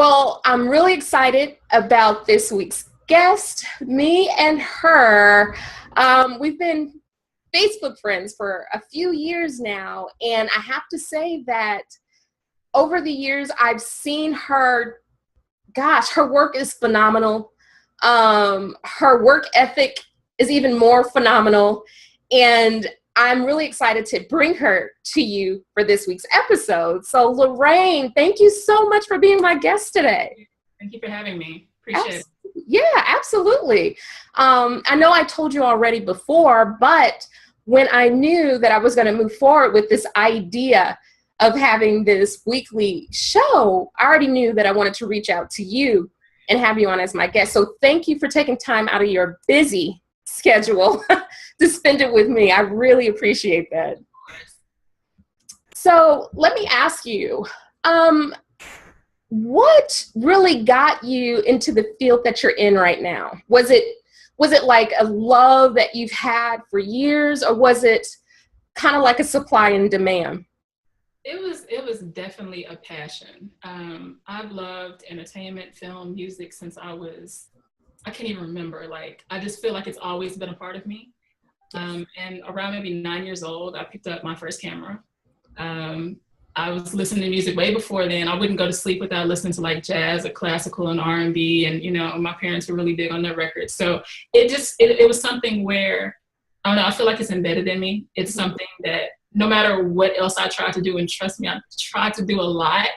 Well, I'm really excited about this week's guest. Me and her, we've been Facebook friends for a few years now, and I have to say that over the years, I've seen her, gosh, her work is phenomenal. Her work ethic is even more phenomenal, and I'm really excited to bring her to you for this week's episode. So, LaRegin, thank you so much for being my guest today. Thank you for having me. Appreciate it. Yeah, absolutely. I know I told you already before, but when I knew that I was going to move forward with this idea of having this weekly show, I already knew that I wanted to reach out to you and have you on as my guest. So thank you for taking time out of your busy schedule to spend it with me. I really appreciate that. So let me ask you, what really got you into the field that you're in right now? Was it like a love that you've had for years, or was it kind of like a supply and demand? It was definitely a passion. I've loved entertainment, film, music since I can't even remember. Like, I just feel like it's always been a part of me. And around maybe 9 years old, I picked up my first camera. I was listening to music way before then. I wouldn't go to sleep without listening to like jazz or classical and R&B. And, you know, my parents were really big on their records. So it was something where, I don't know, I feel like it's embedded in me. It's something that no matter what else I tried to do, and trust me, I tried to do a lot,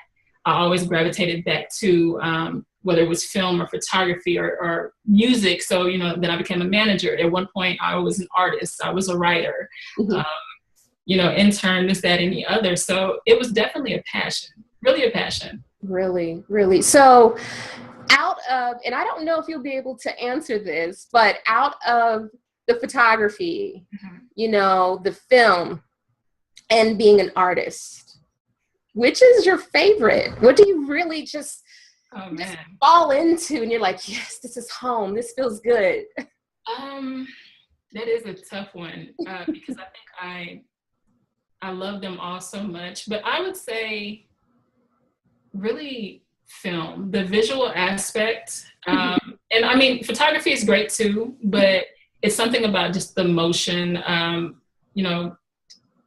I always gravitated back to whether it was film or photography or music. So, you know, then I became a manager. At one point, I was an artist. I was a writer, you know, intern, this, that, and the other. So it was definitely a passion, really a passion. Really, really. So out of, and I don't know if you'll be able to answer this, but out of the photography, you know, the film, and being an artist, which is your favorite? What do you really just fall into and you're like, yes, this is home, this feels good? That is a tough one because I think I love them all so much, but I would say really film, the visual aspect. And I mean, photography is great too, but it's something about just the motion, you know,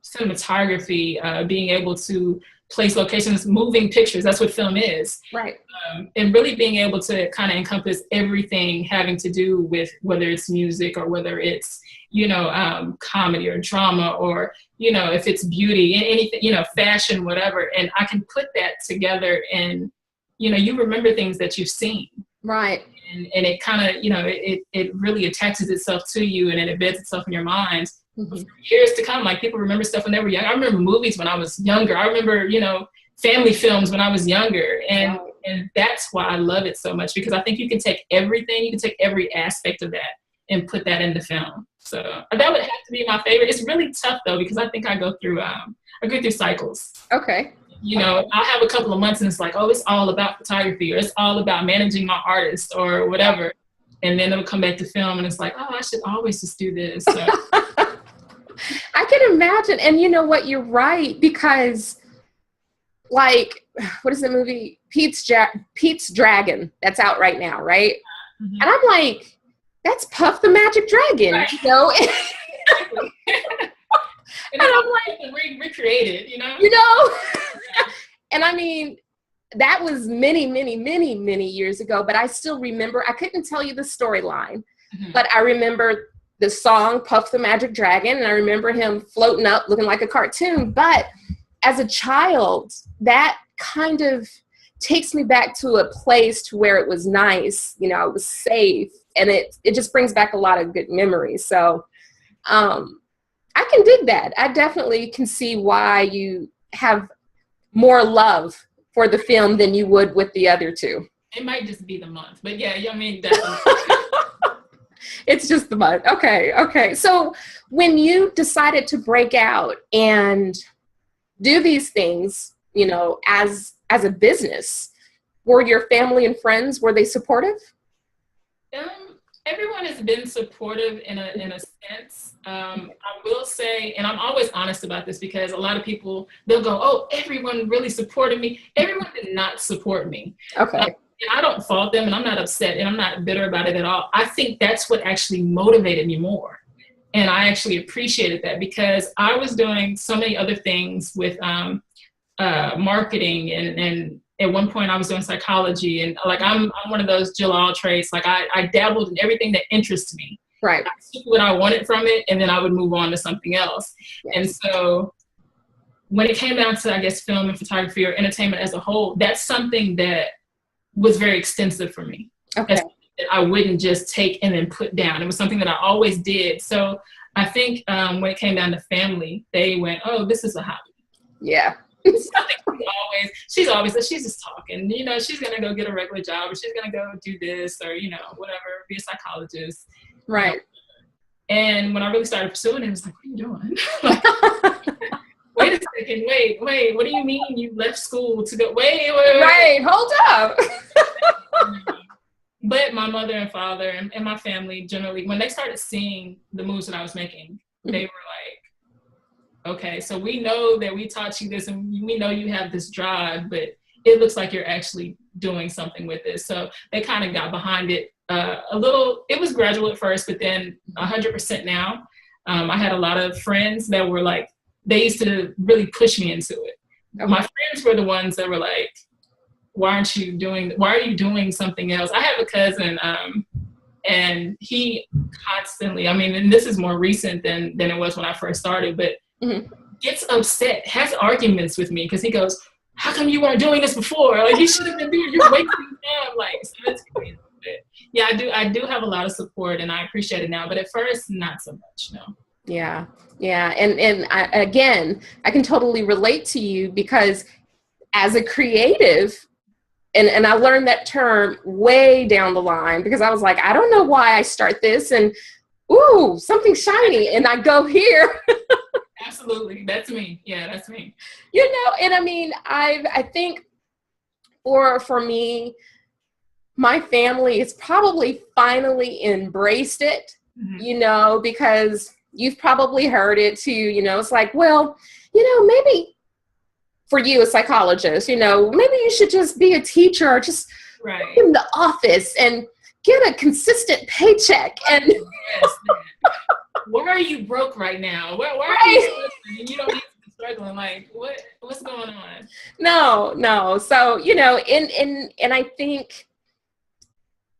cinematography, being able to place locations, moving pictures. That's what film is. Right. And really being able to kind of encompass everything having to do with whether it's music or whether it's, you know, comedy or drama or, you know, if it's beauty, anything, you know, fashion, whatever. And I can put that together and, you know, you remember things that you've seen. Right. And it kind of, you know, it really attaches itself to you and it embeds itself in your mind. For years to come. Like, people remember stuff when they were young. I remember movies when I was younger. I remember, you know, family films when I was younger. And that's why I love it so much, because I think you can take everything, you can take every aspect of that and put that into film. So that would have to be my favorite. It's really tough though, because I think I go through cycles. Okay. You know, I'll have a couple of months and it's like, oh, it's all about photography, or it's all about managing my artist or whatever. And then it'll come back to film and it's like, oh, I should always just do this. So. I can imagine. And you know what? You're right, because like, what is the movie? Pete's Dragon that's out right now, right? And I'm like, that's Puff the Magic Dragon, right. You know? and I'm like, recreated, you know? You know? And I mean, that was many, many, many, many years ago, but I still remember, I couldn't tell you the storyline, but I remember the song Puff the Magic Dragon, and I remember him floating up looking like a cartoon. But as a child, that kind of takes me back to a place to where it was nice, you know, it was safe, and it just brings back a lot of good memories. So I can dig that. I definitely can see why you have more love for the film than you would with the other two. It might just be the month, but yeah, I mean, definitely. It's just the month. Okay. So when you decided to break out and do these things, you know, as a business, were your family and friends, were they supportive? Everyone has been supportive in a sense. I will say, and I'm always honest about this because a lot of people, they'll go, oh, everyone really supported me. Everyone did not support me. Okay. And I don't fault them, and I'm not upset, and I'm not bitter about it at all. I think that's what actually motivated me more. And I actually appreciated that because I was doing so many other things with marketing, and at one point I was doing psychology, and like I'm one of those Jill all trades. Like I dabbled in everything that interests me. Right. I took what I wanted from it, and then I would move on to something else. Yes. And so when it came down to, I guess, film and photography or entertainment as a whole, that's something that was very extensive for me. Okay. That I wouldn't just take and then put down. It was something that I always did. So I think when it came down to family, they went, oh, this is a hobby. Yeah. She's always she's just talking, you know, she's gonna go get a regular job, or she's gonna go do this, or, you know, whatever, be a psychologist. Right. And when I really started pursuing it, it was like, what are you doing? Wait a second, wait, what do you mean you left school to go, wait. Right, hold up. But my mother and father and my family generally, when they started seeing the moves that I was making, they were like, okay, so we know that we taught you this, and we know you have this drive, but it looks like you're actually doing something with this. So they kind of got behind it a little. It was gradual at first, but then 100% now. I had a lot of friends that were like, they used to really push me into it. Okay. My friends were the ones that were like, why are you doing something else? I have a cousin, and he constantly, I mean, and this is more recent than it was when I first started, but gets upset, has arguments with me because he goes, how come you weren't doing this before? Like, you should have been doing, you're wasting time. Like, so it's crazy. Yeah, I do have a lot of support, and I appreciate it now, but at first, not so much, no. Yeah. And again, I can totally relate to you because as a creative, and I learned that term way down the line because I was like, I don't know why I start this, and ooh, something shiny, and I go here. Absolutely. That's me. Yeah, that's me. You know, and I mean, I think for me, my family has probably finally embraced it, you know, because you've probably heard it too, you know, it's like, well, you know, maybe for you, a psychologist, you know, maybe you should just be a teacher or just work in the office and get a consistent paycheck. And yes, why are you broke right now? Why are you struggling? And you don't need to be struggling. Like, what's going on? No. So, you know, and I think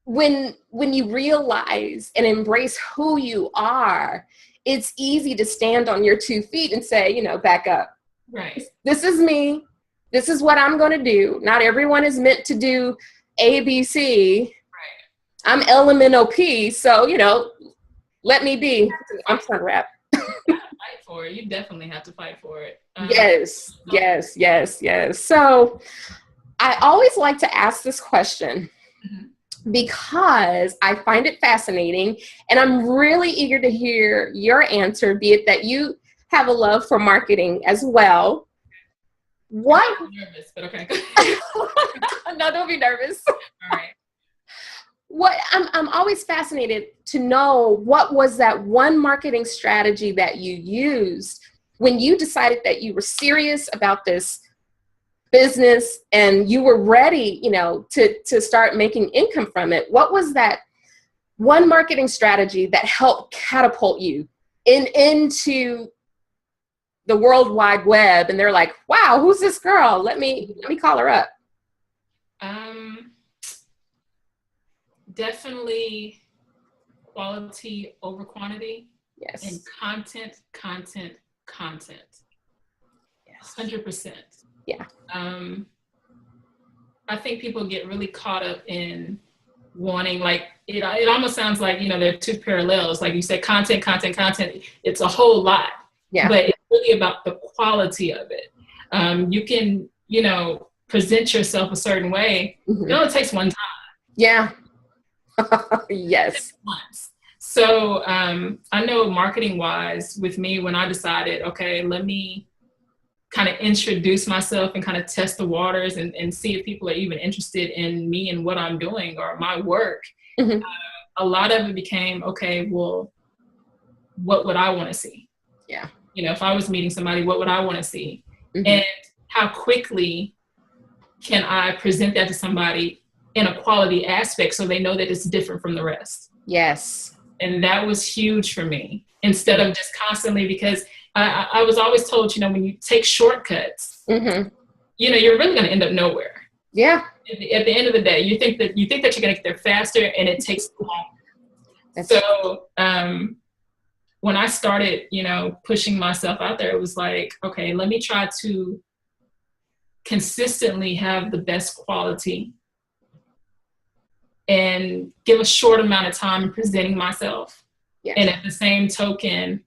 when you realize and embrace who you are, it's easy to stand on your 2 feet and say, you know, back up. Right. This is me. This is what I'm going to do. Not everyone is meant to do A, B, C. Right. I'm LMNOP. So, you know, let me be. I'm trying to rap. Fight for it. You definitely have to fight for it. Yes. So I always like to ask this question because I find it fascinating, and I'm really eager to hear your answer, be it that you have a love for marketing as well. What? I'm nervous, but okay. No, don't be nervous. All right. What I'm always fascinated to know, what was that one marketing strategy that you used when you decided that you were serious about this business and you were ready, you know, to start making income from it? What was that one marketing strategy that helped catapult you into the World Wide Web? And they're like, wow, who's this girl? Let me call her up. Definitely quality over quantity. Yes. And content. Yes. 100%. Yeah. I think people get really caught up in wanting, like, it almost sounds like, you know, there are two parallels. Like you said, content. It's a whole lot. Yeah. But it's really about the quality of it. You can, you know, present yourself a certain way. It only takes one time. Yeah. Yes. Once. So I know marketing wise with me, when I decided, okay, let me kind of introduce myself and kind of test the waters and see if people are even interested in me and what I'm doing or my work. A a lot of it became, okay, well, what would I want to see? Yeah. You know, if I was meeting somebody, what would I want to see? Mm-hmm. And how quickly can I present that to somebody in a quality aspect so they know that it's different from the rest? Yes. And that was huge for me, instead of just constantly, because I was always told, you know, when you take shortcuts, Mm-hmm. you know, you're really going to end up nowhere. Yeah. At the end of the day, you think that you're going to get there faster, and it takes longer. So when I started, you know, pushing myself out there, it was like, okay, let me try to consistently have the best quality and give a short amount of time in presenting myself. Yes. And at the same token,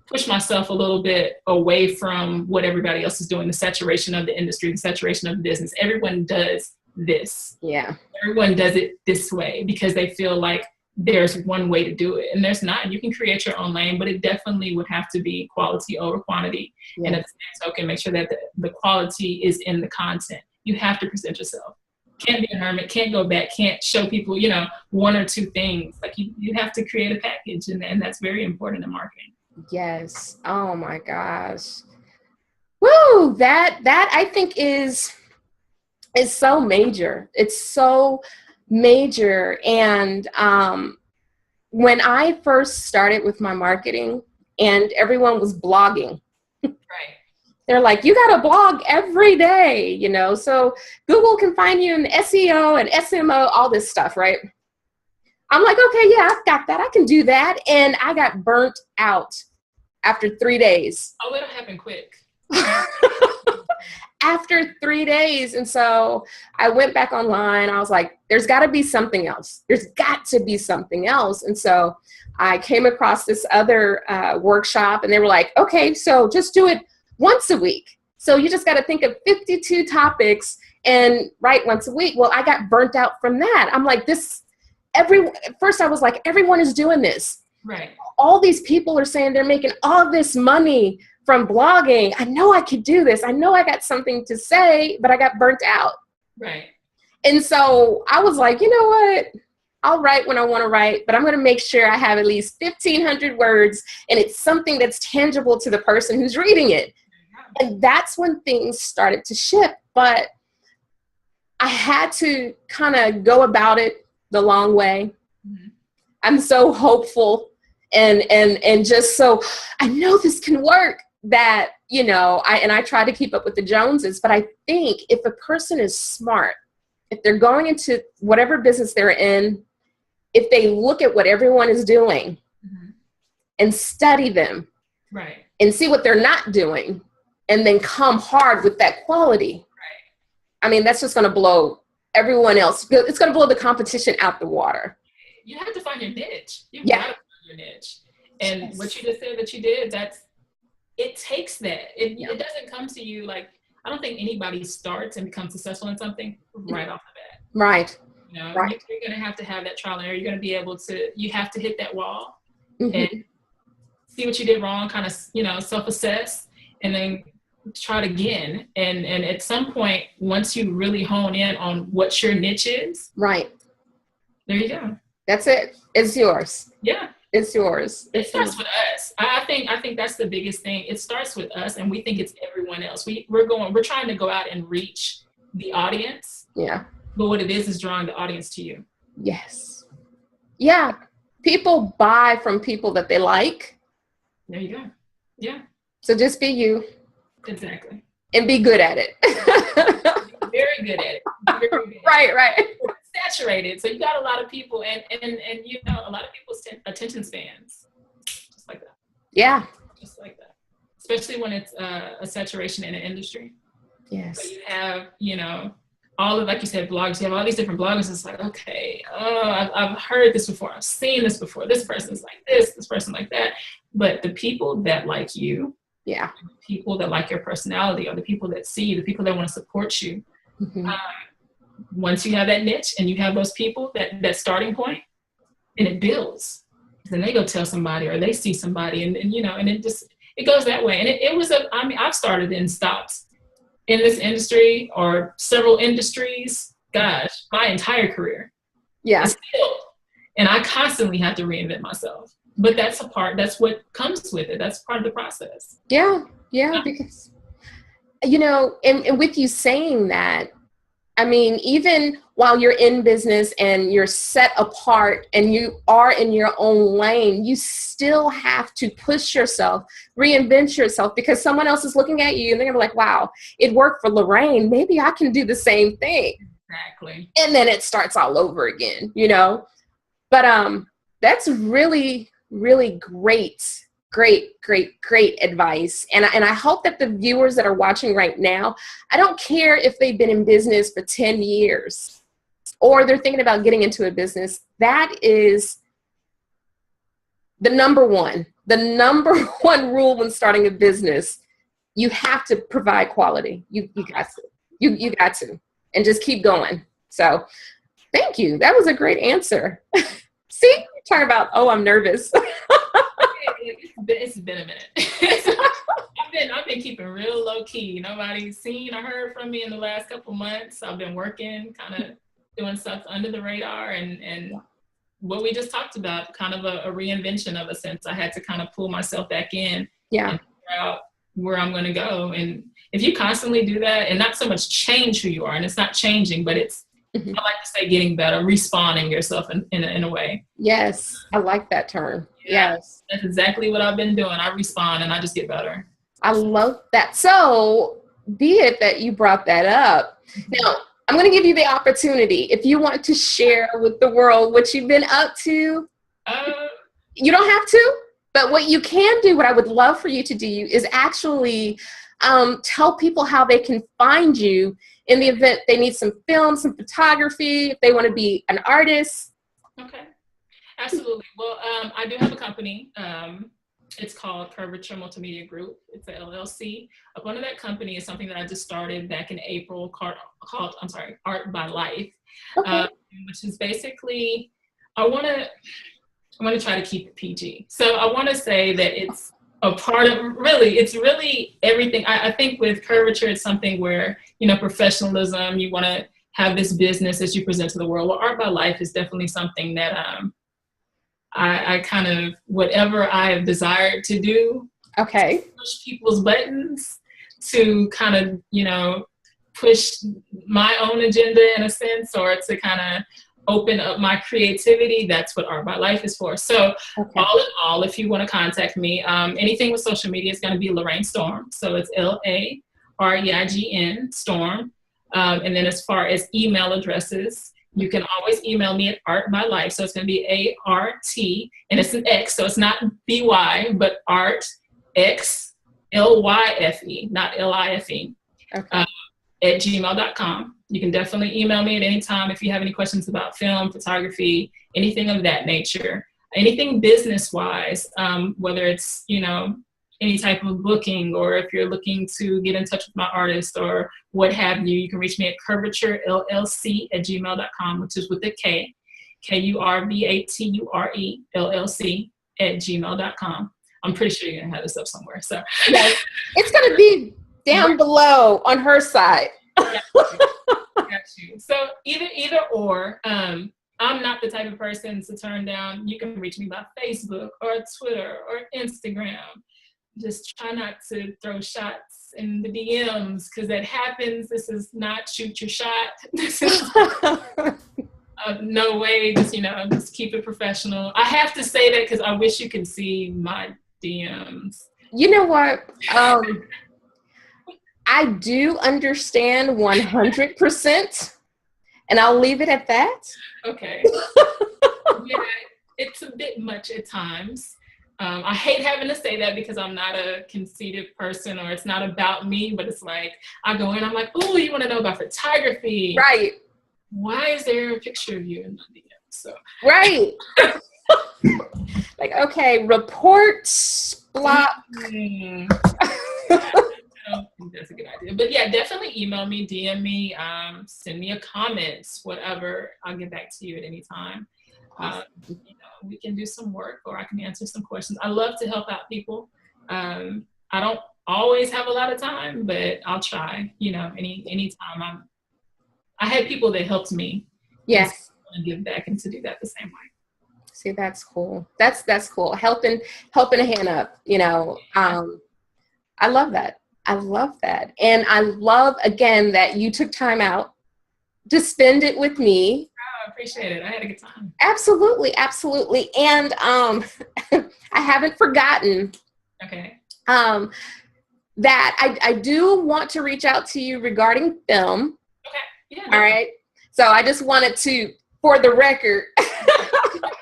push myself a little bit away from what everybody else is doing, the saturation of the industry, the saturation of the business. Everyone does this. Yeah. Everyone does it this way because they feel like there's one way to do it. And there's not. You can create your own lane, but it definitely would have to be quality over quantity. Yes. And at the same token, make sure that the quality is in the content. You have to present yourself. Can't be a hermit, can't go back, can't show people, you know, one or two things. Like you have to create a package, and that's very important in marketing. Yes. Oh my gosh. Woo! That I think is so major. It's so major. And when I first started with my marketing and everyone was blogging, right. They're like, you got to blog every day, you know, so Google can find you in SEO and SMO, all this stuff, right? I'm like, okay, yeah, I've got that. I can do that. And I got burnt out after 3 days. Oh, it'll happen quick. After 3 days. And so I went back online. I was like, there's got to be something else. There's got to be something else. And so I came across this other workshop, and they were like, okay, so just do it once a week. So you just got to think of 52 topics and write once a week. Well, I got burnt out from that. I'm like, first I was like, everyone is doing this. Right. All these people are saying they're making all this money from blogging. I know I could do this. I know I got something to say, but I got burnt out. Right. And so I was like, you know what? I'll write when I want to write, but I'm going to make sure I have at least 1,500 words, and it's something that's tangible to the person who's reading it. And that's when things started to shift. But I had to kind of go about it the long way. Mm-hmm. I'm so hopeful and just so I know this can work, that, you know, I try to keep up with the Joneses. But I think if a person is smart, if they're going into whatever business they're in, if they look at what everyone is doing, mm-hmm. and study them, right, and see what they're not doing, and then come hard with that quality. Right. I mean, that's just going to blow everyone else. It's going to blow the competition out the water. You have to find your niche. You've yeah. got to find your niche. And yes. What you just said that you did, it takes that. It doesn't come to you like, I don't think anybody starts and becomes successful in something right off the bat. Right. You know, right. You're going to have that trial and error. You're going to be able to, you have to hit that wall, mm-hmm. and see what you did wrong, kind of, you know, self-assess, and then try it again. And at some point, once you really hone in on what your niche is, right, there you go. That's it. It's yours. Yeah. It's yours. It starts with us. I think that's the biggest thing. It starts with us, and we think it's everyone else. We're trying to go out and reach the audience. Yeah. But what it is drawing the audience to you. Yes. Yeah. People buy from people that they like. There you go. Yeah. So just be you. Exactly. And be good at it. Very good at it. Very good right. Saturated. So you got a lot of people and you know, a lot of people's attention spans. Just like that. Yeah. Just like that. Especially when it's a saturation in an industry. Yes. So you have, you know, all of, like you said, blogs. You have all these different bloggers. It's like, okay, I've heard this before. I've seen this before. This person's like this person like that. But the people that like you, yeah, the people that like your personality, or the people that see you, the people that want to support you, mm-hmm. Once you have that niche and you have those people, that starting point, and it builds. Then they go tell somebody, or they see somebody, and you know, and it goes that way. And it was I've started and stopped in this industry or several industries, gosh, my entire career. Yeah. And I constantly have to reinvent myself. But that's what comes with it. That's part of the process. Yeah. Because, and with you saying that, I mean, even while you're in business and you're set apart and you are in your own lane, you still have to push yourself, reinvent yourself, because someone else is looking at you and they're gonna be like, wow, it worked for LaRegin. Maybe I can do the same thing. Exactly. And then it starts all over again, But that's really, really great advice. And I hope that the viewers that are watching right now, I don't care if they've been in business for 10 years or they're thinking about getting into a business. That is the number one rule when starting a business. You have to provide quality. You got to. You got to. And just keep going. So thank you. That was a great answer. See, you're talking about, I'm nervous. It's been a minute. I've been keeping real low key. Nobody's seen or heard from me in the last couple months. I've been working, kind of doing stuff under the radar, and what we just talked about, kind of a reinvention of a sense. I had to kind of pull myself back in and figure out where I'm going to go. And if you constantly do that, and not so much change who you are, and it's not changing, but it's, I like to say, getting better, respawning yourself in a way. Yes, I like that term. Yeah, yes. That's exactly what I've been doing. I respawn and I just get better. I love that. So be it that you brought that up. Now, I'm going to give you the opportunity. If you want to share with the world what you've been up to, you don't have to, but what you can do, what I would love for you to do is actually tell people how they can find you in the event they need some film, some photography, if they want to be an artist. Okay, absolutely. Well, I do have a company. It's called Curvature Multimedia Group. It's a LLC. One of that company is something that I just started back in April called Art by Life, which is basically, I want to try to keep it PG. So I want to say that it's a part of, it's really everything. I think with curvature, it's something where, professionalism, you want to have this business that you present to the world. Well, Art by Life is definitely something that I kind of, whatever I have desired to do, to push people's buttons, to kind of, push my own agenda in a sense, or to kind of open up my creativity. That's what Art by Life is for. So all in all, if you want to contact me, anything with social media is going to be LaRegin Storm. So it's LaRegin Storm. And then as far as email addresses, you can always email me at Art by Life. So it's going to be ART, and it's an X. So it's not BY, but Art X LYFE, not LIFE, at gmail.com. You can definitely email me at any time if you have any questions about film, photography, anything of that nature, anything business-wise, whether it's, any type of booking, or if you're looking to get in touch with my artist or what have you, you can reach me at curvaturellc@gmail.com, which is with a K, KURVATURELLC@gmail.com. I'm pretty sure you're going to have this up somewhere. So yes, it's going to be down below on her side. Got you. So either or, I'm not the type of person to turn down. You can reach me by Facebook or Twitter or Instagram. Just try not to throw shots in the DMs, because that happens. This is not shoot your shot. This is no way. Just keep it professional. I have to say that because I wish you could see my DMs. You know what? I do understand 100%, and I'll leave it at that. Okay. Yeah, it's a bit much at times. I hate having to say that because I'm not a conceited person, or it's not about me, but it's like, I go in, I'm like, oh, you want to know about photography? Right. Why is there a picture of you in my DM? So. Right. Like, okay, report, block. I don't think that's a good idea. But yeah, definitely email me, DM me, send me a comment, whatever. I'll get back to you at any time. We can do some work, or I can answer some questions. I love to help out people. I don't always have a lot of time, but I'll try. Any time. I had people that helped me. Yes. And give back and to do that the same way. See, that's cool. That's cool. Helping a hand up, you know. I love that. I love that. And I love, again, that you took time out to spend it with me. Oh, I appreciate it. I had a good time. Absolutely. Absolutely. And I haven't forgotten that I do want to reach out to you regarding film. Okay. Yeah. All right. So I just wanted to, for the record.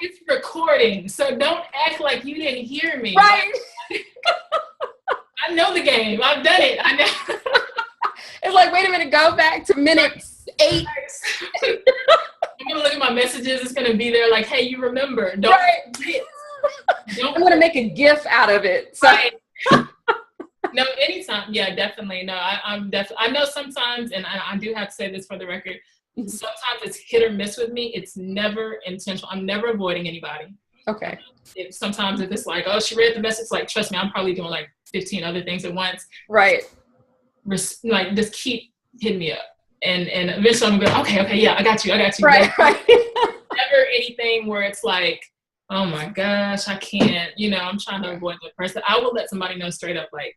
It's recording, so don't act like you didn't hear me. Right. I know the game. I've done it. I know. It's like, wait a minute, go back to minute 8. I'm gonna look at my messages. It's gonna be there like, hey, you remember. Don't forget. I'm gonna make a GIF out of it. So. Right. No, anytime. Yeah, definitely. No, I'm definitely. I know sometimes, and I do have to say this for the record. Sometimes it's hit or miss with me. It's never intentional. I'm never avoiding anybody. Okay. Sometimes if it's like, oh, she read the message, like, trust me, I'm probably doing like 15 other things at once. Right. Like, just keep hitting me up. And eventually I'm going, okay, yeah, I got you. Right. Never anything where it's like, oh my gosh, I can't, I'm trying to avoid the person. I will let somebody know straight up, like,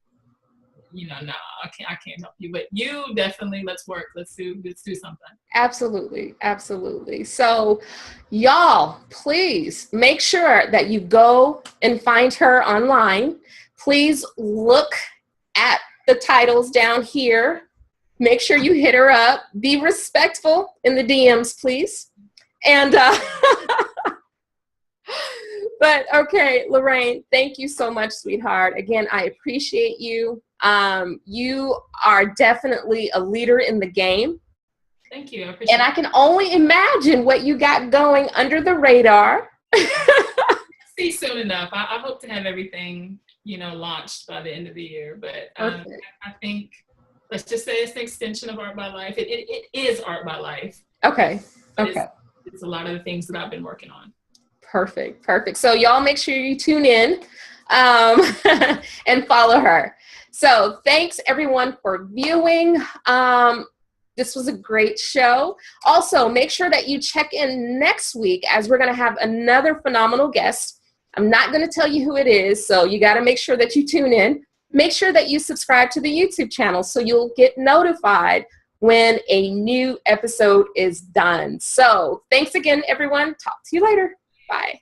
no, I can't help you, but you definitely, let's work. Let's do something. Absolutely. So y'all, please make sure that you go and find her online. Please look at the titles down here. Make sure you hit her up. Be respectful in the DMs, please. And, but okay, LaRegin, thank you so much, sweetheart. Again, I appreciate you. You are definitely a leader in the game. Thank you. I appreciate and I can only imagine what you got going under the radar. See soon enough. I hope to have everything, launched by the end of the year. But I think, let's just say it's an extension of Art by Life. It is Art by Life. Okay. It's a lot of the things that I've been working on. Perfect. So y'all make sure you tune in and follow her. So thanks everyone for viewing. This was a great show. Also, make sure that you check in next week as we're going to have another phenomenal guest. I'm not going to tell you who it is, so you got to make sure that you tune in. Make sure that you subscribe to the YouTube channel so you'll get notified when a new episode is done. So thanks again, everyone. Talk to you later. Bye.